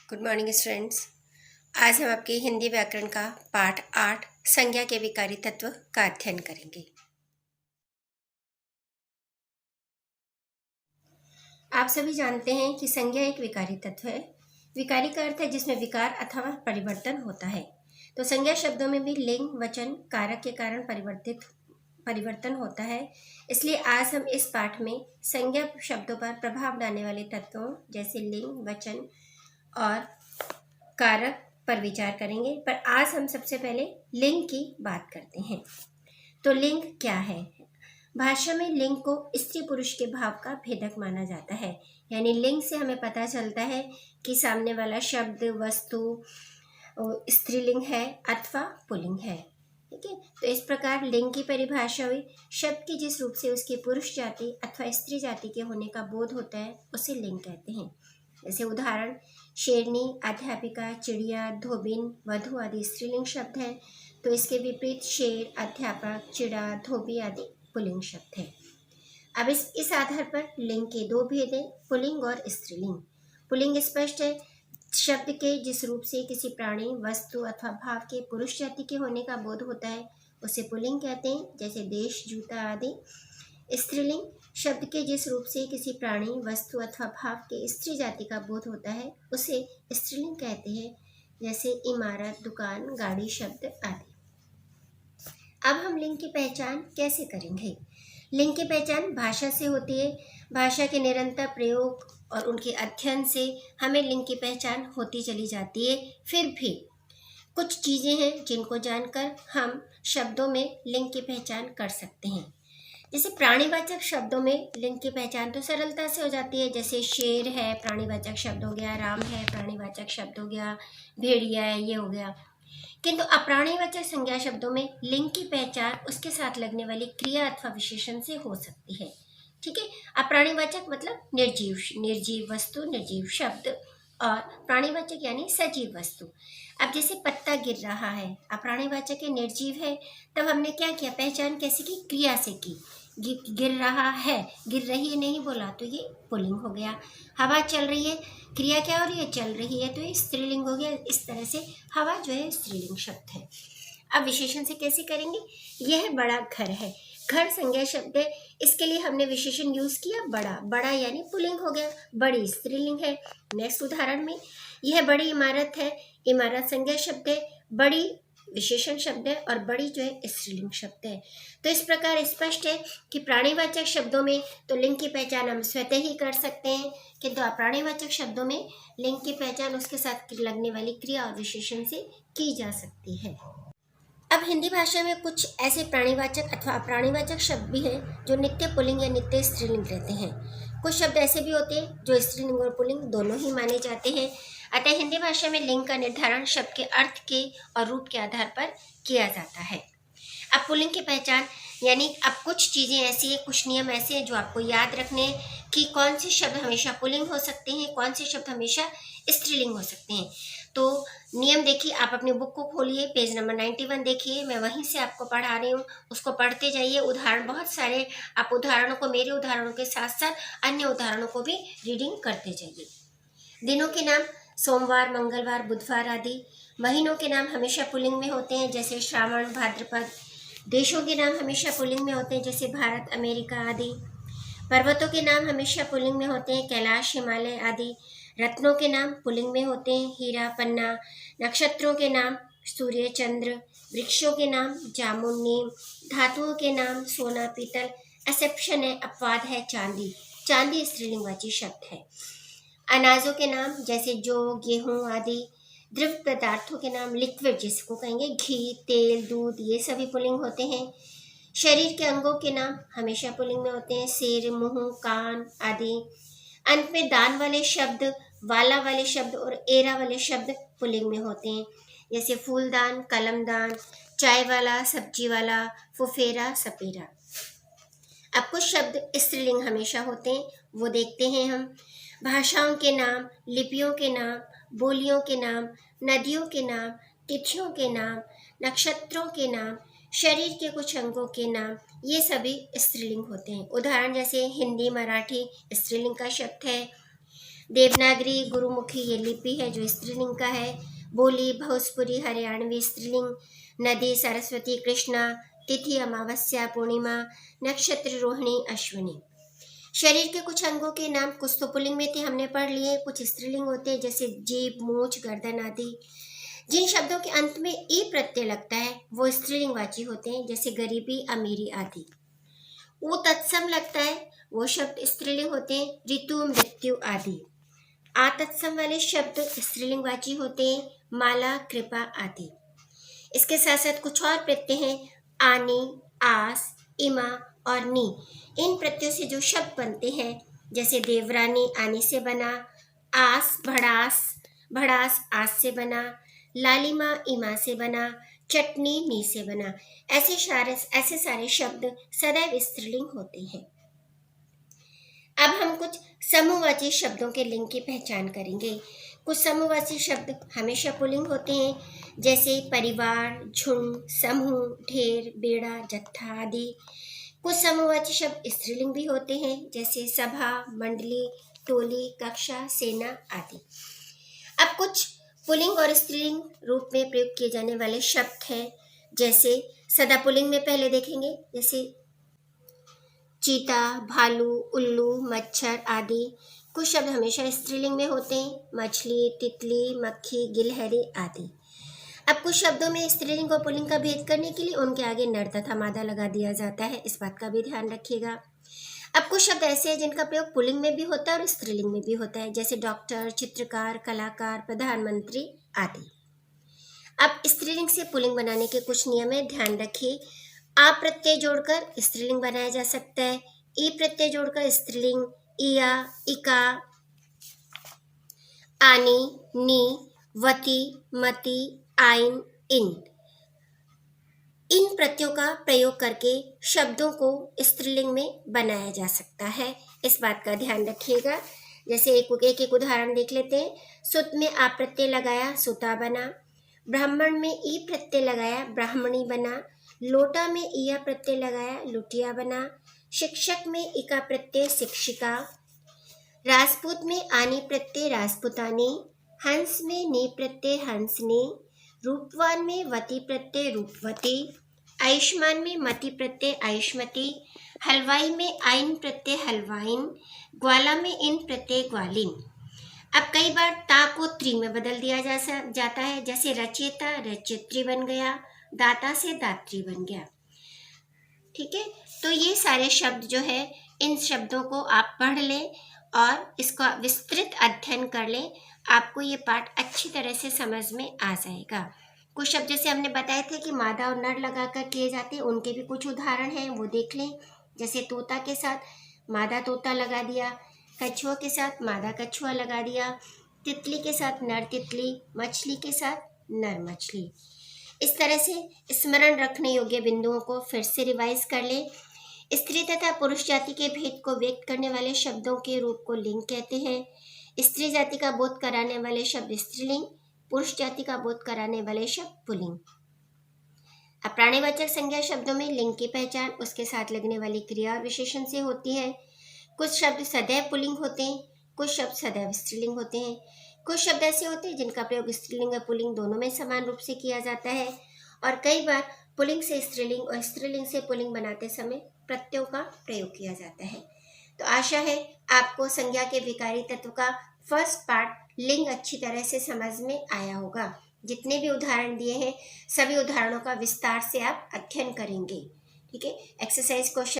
Good morning students. आज हम आपके हिंदी व्याकरण का पाठ 8 संज्ञा के विकारी तत्व का अध्ययन करेंगे। आप सभी जानते हैं कि संज्ञा एक विकारी तत्व है। विकारी का अर्थ है जिसमें विकार अथवा परिवर्तन होता है। तो संज्ञा शब्दों में भी लिंग, वचन, कारक के कारण परिवर्तन होता है। इसलिए आज हम इस पाठ में संज्ञा शब्दों पर प्रभाव डालने वाले तत्वों जैसे लिंग, वचन और कारक पर विचार करेंगे। पर आज हम सबसे पहले लिंग की बात करते हैं। तो लिंग क्या है? भाषा में लिंग को स्त्री पुरुष के भाव का भेदक माना जाता है। यानी लिंग से हमें पता चलता है कि सामने वाला शब्द, वस्तु स्त्रीलिंग है अथवा पुल्लिंग है। ठीक है, तो इस प्रकार लिंग की परिभाषा हुई शब्द की जिस रूप से उसकी पुरुष जाति अथवा स्त्री जाति के होने का बोध होता है उसे लिंग कहते हैं। जैसे उदाहरण, शेरनी, अध्यापिका, चिड़िया, धोबिन, वधु आदि स्त्रीलिंग शब्द हैं। तो इसके विपरीत शेर, अध्यापक, चिड़ा, धोबी आदि पुल्लिंग शब्द हैं। अब इस आधार पर लिंग के दो भेद हैं, पुल्लिंग और स्त्रीलिंग। पुल्लिंग स्पष्ट है, शब्द के जिस रूप से किसी प्राणी, वस्तु अथवा भाव के पुरुष जाति के होने का बोध होता है उसे पुल्लिंग कहते हैं, जैसे देश, जूता आदि। स्त्रीलिंग, शब्द के जिस रूप से किसी प्राणी, वस्तु अथवा भाव के स्त्री जाति का बोध होता है उसे स्त्रीलिंग कहते हैं, जैसे इमारत, दुकान, गाड़ी शब्द आदि। अब हम लिंग की पहचान कैसे करेंगे? लिंग की पहचान भाषा से होती है। भाषा के निरंतर प्रयोग और उनके अध्ययन से हमें लिंग की पहचान होती चली जाती है। फिर भी कुछ चीज़ें हैं जिनको जानकर हम शब्दों में लिंग की पहचान कर सकते हैं। जैसे प्राणीवाचक शब्दों में लिंग की पहचान तो सरलता से हो जाती है। जैसे शेर है, प्राणीवाचक शब्द हो गया, राम है, प्राणीवाचक शब्द हो गया, भेड़िया है, ये हो गया। किंतु अप्राणीवाचक संज्ञा शब्दों में लिंग की पहचान उसके साथ लगने वाली क्रिया अथवा विशेषण से हो सकती है। ठीक है, अप्राणीवाचक मतलब निर्जीव वस्तु, निर्जीव शब्द, और प्राणीवाचक यानी सजीव वस्तु। अब जैसे पत्ता गिर रहा है, अप्राणीवाचक है, निर्जीव है, तब हमने क्या किया? पहचान कैसे की? क्रिया से की। गिर रहा है, गिर रही है नहीं बोला तो ये पुल्लिंग हो गया। हवा चल रही है, क्रिया क्या हो रही है? चल रही है, तो ये स्त्रीलिंग हो गया। इस तरह से हवा जो है स्त्रीलिंग शब्द है। अब विशेषण से कैसे करेंगे? यह बड़ा घर है, घर संज्ञा शब्द है, इसके लिए हमने विशेषण यूज किया बड़ा। बड़ा यानी पुल्लिंग हो गया, बड़ी स्त्रीलिंग है। नेक्स्ट उदाहरण में, यह बड़ी इमारत है, इमारत संज्ञा शब्द है, बड़ी विशेषण शब्द है और बड़ी जो है स्त्रीलिंग शब्द है। तो इस प्रकार स्पष्ट है कि प्राणीवाचक शब्दों में तो लिंग की पहचान हम स्वतः ही कर सकते हैं, किंतु अप्राणीवाचक शब्दों में लिंग की पहचान उसके साथ लगने वाली क्रिया और विशेषण से की जा सकती है। अब हिंदी भाषा में कुछ ऐसे प्राणीवाचक अथवा अप्राणीवाचक शब्द भी हैं जो नित्य पुल्लिंग या नित्य स्त्रीलिंग रहते हैं। कुछ शब्द ऐसे भी होते हैं जो स्त्रीलिंग और पुल्लिंग दोनों ही माने जाते हैं। अतः हिंदी भाषा में लिंग का निर्धारण शब्द के अर्थ के और रूप के आधार पर किया जाता है। अब पुल्लिंग की पहचान यानी अब कुछ चीज़ें ऐसी हैं, कुछ नियम ऐसे हैं जो आपको याद रखने हैं कि कौन से शब्द हमेशा पुल्लिंग हो सकते हैं, कौन से शब्द हमेशा स्त्रीलिंग हो सकते हैं। तो नियम देखिए, आप अपनी बुक को खोलिए, पेज नंबर 91 देखिए, मैं वहीं से आपको पढ़ा रही हूँ, उसको पढ़ते जाइए। उदाहरण बहुत सारे, आप उदाहरणों को, मेरे उदाहरणों के साथ साथ अन्य उदाहरणों को भी रीडिंग करते जाइए। दिनों के नाम सोमवार, मंगलवार, बुधवार आदि। महीनों के नाम हमेशा पुल्लिंग में होते हैं, जैसे श्रावण, भाद्रपद। देशों के नाम हमेशा पुल्लिंग में होते हैं, जैसे भारत, अमेरिका आदि। पर्वतों के नाम हमेशा पुल्लिंग में होते हैं, कैलाश, हिमालय आदि। रत्नों के नाम पुल्लिंग में होते हैं, हीरा, पन्ना। नक्षत्रों के नाम सूर्य, चंद्र। वृक्षों के नाम जामुन, नीम। धातुओं के नाम सोना, पीतल। एक्सेप्शन है, अपवाद है, चांदी। चांदी स्त्रीलिंगवाची शब्द है। अनाजों के नाम जैसे जौ, गेहूं आदि। द्रव पदार्थों के नाम लिक्विड, जिसको कहेंगे घी, तेल, दूध, ये सभी पुल्लिंग होते हैं। शरीर के अंगों के नाम हमेशा पुल्लिंग में होते हैं, सिर, मुंह, कान आदि। अंत में दान वाले शब्द, वाला वाले शब्द और एरा वाले शब्द पुल्लिंग में होते हैं, जैसे फूलदान, कलमदान, चाय वाला, सब्जी वाला, फुफेरा, सपेरा। अब कुछ शब्द स्त्रीलिंग हमेशा होते हैं, वो देखते हैं हम। भाषाओं के नाम, लिपियों के नाम, बोलियों के नाम, नदियों के नाम, तिथियों के नाम, नक्षत्रों के नाम, शरीर के कुछ अंगों के नाम, ये सभी स्त्रीलिंग होते हैं। उदाहरण जैसे हिंदी, मराठी स्त्रीलिंग का शब्द है। देवनागरी गुरुमुखी ये लिपि है जो स्त्रीलिंग का है। बोली भोजपुरी हरियाणवी स्त्रीलिंग। नदी सरस्वती कृष्णा। तिथि अमावस्या पूर्णिमा। नक्षत्र रोहिणी अश्विनी। शरीर के कुछ अंगों के नाम कुछ तो पुल्लिंग में थे, हमने पढ़ लिए, कुछ स्त्रीलिंग होते हैं जैसे जीभ, मूछ, गर्दन आदि। जिन शब्दों के अंत में ई प्रत्यय लगता है वो स्त्रीलिंगवाची होते हैं जैसे गरीबी, अमीरी आदि। ऊ तत्सम लगता है वो शब्द स्त्रीलिंग होते हैं, ऋतु, मृत्यु आदि। आ तत्सम वाले शब्द स्त्रीलिंगवाची होते हैं, माला, कृपा आदि। इसके साथ साथ कुछ और प्रत्यय हैं, आनी, आस, इमा और नी। इन प्रत्ययों से जो शब्द बनते हैं जैसे देवरानी आनी से बना, आस भड़ास, भड़ास आस से बना, लालिमा इमा से बना, चटनी नी से बना। ऐसे सारे शब्द सदैव स्त्रीलिंग होते हैं। अब हम कुछ समूहवाची शब्दों के लिंग की पहचान करेंगे। कुछ समूहवाची शब्द हमेशा पुल्लिंग होते हैं जैसे परिवार, झुंड, समूह, ढेर, बेड़ा, जत्था आदि। कुछ समूहवाची शब्द स्त्रीलिंग भी होते हैं जैसे सभा, मंडली, टोली, कक्षा, सेना आदि। अब कुछ पुल्लिंग और स्त्रीलिंग रूप में प्रयोग किए जाने वाले शब्द हैं जैसे सदा पुल्लिंग में पहले देखेंगे जैसे चीता, भालू, उल्लू, मच्छर आदि। कुछ शब्द हमेशा स्त्रीलिंग में होते हैं, मछली, तितली, मक्खी, गिलहरी आदि। अब कुछ शब्दों में स्त्रीलिंग और पुल्लिंग का भेद करने के लिए उनके आगे नर तथा मादा लगा दिया जाता है, इस बात का भी ध्यान रखिएगा। अब कुछ शब्द ऐसे हैं जिनका प्रयोग पुल्लिंग में भी होता है और स्त्रीलिंग में भी होता है जैसे डॉक्टर, चित्रकार, कलाकार, प्रधानमंत्री आदि। अब स्त्रीलिंग से पुल्लिंग बनाने के कुछ नियम है, ध्यान रखिए। आ प्रत्यय जोड़कर स्त्रीलिंग बनाया जा सकता है। ई प्रत्यय जोड़कर स्त्रीलिंग इया, इका, आनी, नी, वती, मती, आइन, इन। इन प्रत्ययों का प्रयोग करके शब्दों को स्त्रीलिंग में बनाया जा सकता है, इस बात का ध्यान रखिएगा। जैसे एक उदाहरण देख लेते हैं। सुत में आ प्रत्यय लगाया, सुता बना। ब्राह्मण में ई प्रत्यय लगाया, ब्राह्मणी बना। लोटा में इया प्रत्यय लगाया, लुटिया बना। शिक्षक में इका प्रत्यय, शिक्षिका। राजपूत में आनी प्रत्यय, राजपुतानी। हंस में नी प्रत्यय, हंसनी। रूपवान में वती प्रत्यय, रूपवती। आयुष्मान में मति प्रत्यय, आयुष्मती। हलवाई में आइन प्रत्यय, हलवाइन। ग्वाला में इन प्रत्यय, ग्वालिन। अब कई बार ता को त्री में बदल दिया जाता है जैसे रचयिता रचयित्री बन गया, दाता से दात्री बन गया। ठीक है, तो ये सारे शब्द जो है इन शब्दों को आप पढ़ लें और इसका विस्तृत अध्ययन कर लें, आपको ये पाठ अच्छी तरह से समझ में आ जाएगा। कुछ शब्द जैसे हमने बताए थे कि मादा और नर लगाकर किए जाते हैं, उनके भी कुछ उदाहरण हैं, वो देख लें। जैसे तोता के साथ मादा तोता लगा दिया, कछुआ के साथ मादा कछुआ लगा दिया, तितली के साथ नर तितली, मछली के साथ नर मछली। इस तरह से स्मरण रखने योग्य बिंदुओं को फिर से रिवाइज कर लें। स्त्री तथा पुरुष जाति के भेद को व्यक्त करने वाले शब्दों के रूप को लिंग कहते हैं। स्त्री जाति का बोध कराने वाले शब्द स्त्रीलिंग, पुरुष जाति का बोध कराने वाले शब्द पुल्लिंग। अब प्राणीवाचक संज्ञा शब्दों में लिंग की पहचान उसके साथ लगने वाली क्रिया और विशेषण से होती है। कुछ शब्द सदैव पुल्लिंग होते हैं, कुछ शब्द सदैव स्त्रीलिंग होते हैं। कुछ शब्द ऐसे होते हैं जिनका प्रयोग स्त्रीलिंग और पुल्लिंग दोनों में समान रूप से किया जाता है, और कई बार पुल्लिंग से स्त्रीलिंग और स्त्रीलिंग से पुल्लिंग बनाते समय प्रत्ययों का प्रयोग किया जाता है। तो आशा है आपको संज्ञा के विकारी तत्व का फर्स्ट पार्ट लिंग अच्छी तरह से समझ में आया होगा। जितने भी उदाहरण दिए हैं सभी उदाहरणों का विस्तार से आप अध्ययन करेंगे। ठीक है, एक्सरसाइज क्वेश्चन